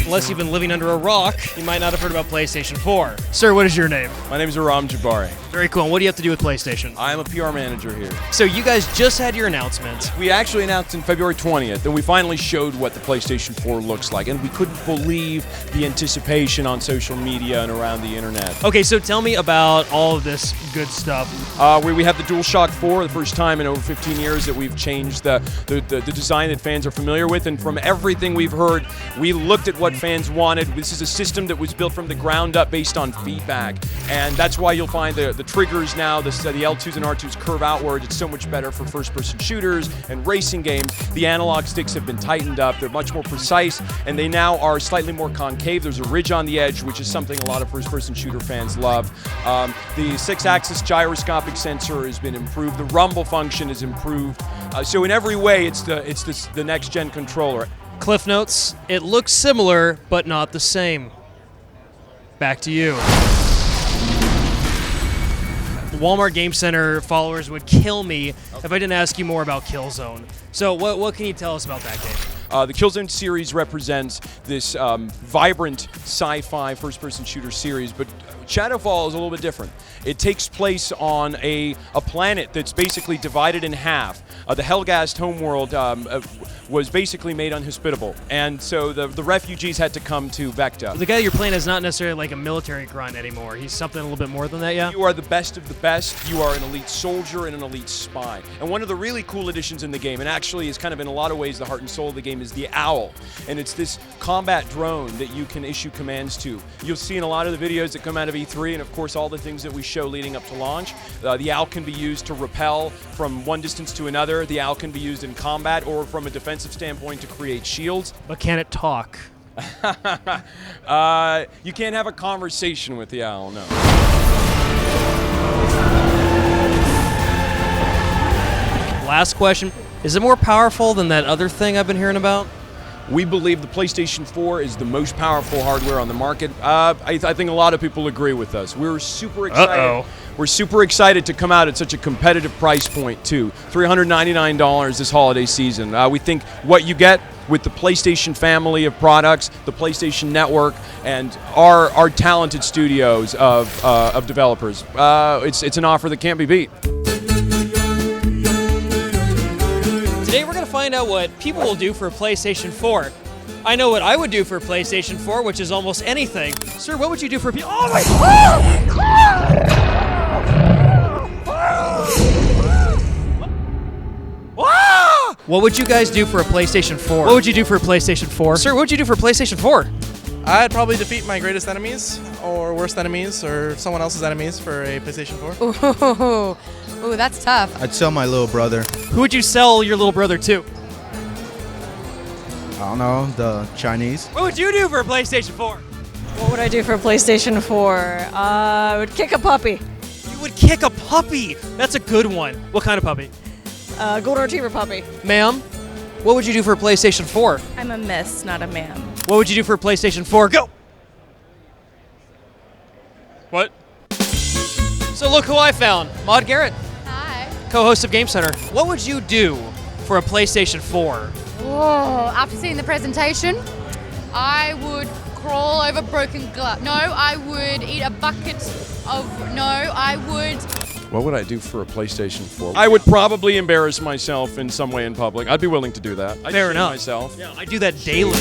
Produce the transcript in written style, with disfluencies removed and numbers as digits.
Unless you've been living under a rock, you might not have heard about PlayStation 4. Sir, what is your name? My name is Aram Jabari. Very cool. And what do you have to do with PlayStation? I'm a PR manager here. So you guys just had your announcement. We actually announced in February 20th, and we finally showed what the PlayStation 4 looks like, and we couldn't believe the anticipation on social media and around the internet. Okay, so tell me about all of this good stuff. We have the DualShock 4, the first time in over 15 years that we've changed the design that fans are familiar with, and from everything we've heard, we looked at what fans wanted. This is a system that was built from the ground up based on feedback, and that's why you'll find the triggers now, the L2s and R2s curve outward. It's so much better for first-person shooters and racing games. The analog sticks have been tightened up. They're much more precise, and they now are slightly more concave. There's a ridge on the edge, which is something a lot of first-person shooter fans love. The 6-axis gyroscopic sensor has been improved. The rumble function is improved. So in every way, it's the next-gen controller. Cliff notes, it looks similar, but not the same. Back to you. Walmart Game Center followers would kill me if I didn't ask you more about Killzone. So what can you tell us about that game? The Killzone series represents this vibrant sci-fi first-person shooter series, but Shadowfall is a little bit different. It takes place on a planet that's basically divided in half. The Helghast homeworld was basically made unhospitable, and so the refugees had to come to Vecta. The guy you're playing is not necessarily like a military grunt anymore. He's something a little bit more than that, yeah? You are the best of the best. You are an elite soldier and an elite spy. And one of the really cool additions in the game, and actually is kind of in a lot of ways the heart and soul of the game, is the Owl. And it's this combat drone that you can issue commands to. You'll see in a lot of the videos that come out of E3, and of course all the things that we show leading up to launch, the Owl can be used to rappel from one distance to another. The Owl can be used in combat or from a defensive standpoint to create shields. But can it talk? You can't have a conversation with the Owl, no. Last question. Is it more powerful than that other thing I've been hearing about? We believe the PlayStation 4 is the most powerful hardware on the market. I think a lot of people agree with us. We're super excited. Uh-oh. We're super excited to come out at such a competitive price point, too. $399 this holiday season. We think what you get with the PlayStation family of products, the PlayStation Network, and our talented studios of developers, it's an offer that can't be beat. Today we're going to find out what people will do for a PlayStation 4. I know what I would do for a PlayStation 4, which is almost anything. Sir, what would you do for a Oh my What would you guys do for a PlayStation 4? What would you do for a PlayStation 4? Sir, what would you do for a PlayStation 4? I'd probably defeat my greatest enemies, or worst enemies, or someone else's enemies for a PlayStation 4. Ooh, that's tough. I'd sell my little brother. Who would you sell your little brother to? I don't know, the Chinese. What would you do for a PlayStation 4? What would I do for a PlayStation 4? I would kick a puppy. You would kick a puppy. That's a good one. What kind of puppy? Golden Retriever puppy. Ma'am, what would you do for a PlayStation 4? I'm a miss, not a ma'am. What would you do for a PlayStation 4? Go! What? So look who I found. Maud Garrett. Hi. Co-host of Game Center. What would you do for a PlayStation 4? Whoa, after seeing the presentation, I would crawl over broken glass. No, I would eat a bucket of... No, I would... What would I do for a PlayStation 4? I would probably embarrass myself in some way in public. I'd be willing to do that. I'd Fair shame enough. myself. Yeah, I do that daily.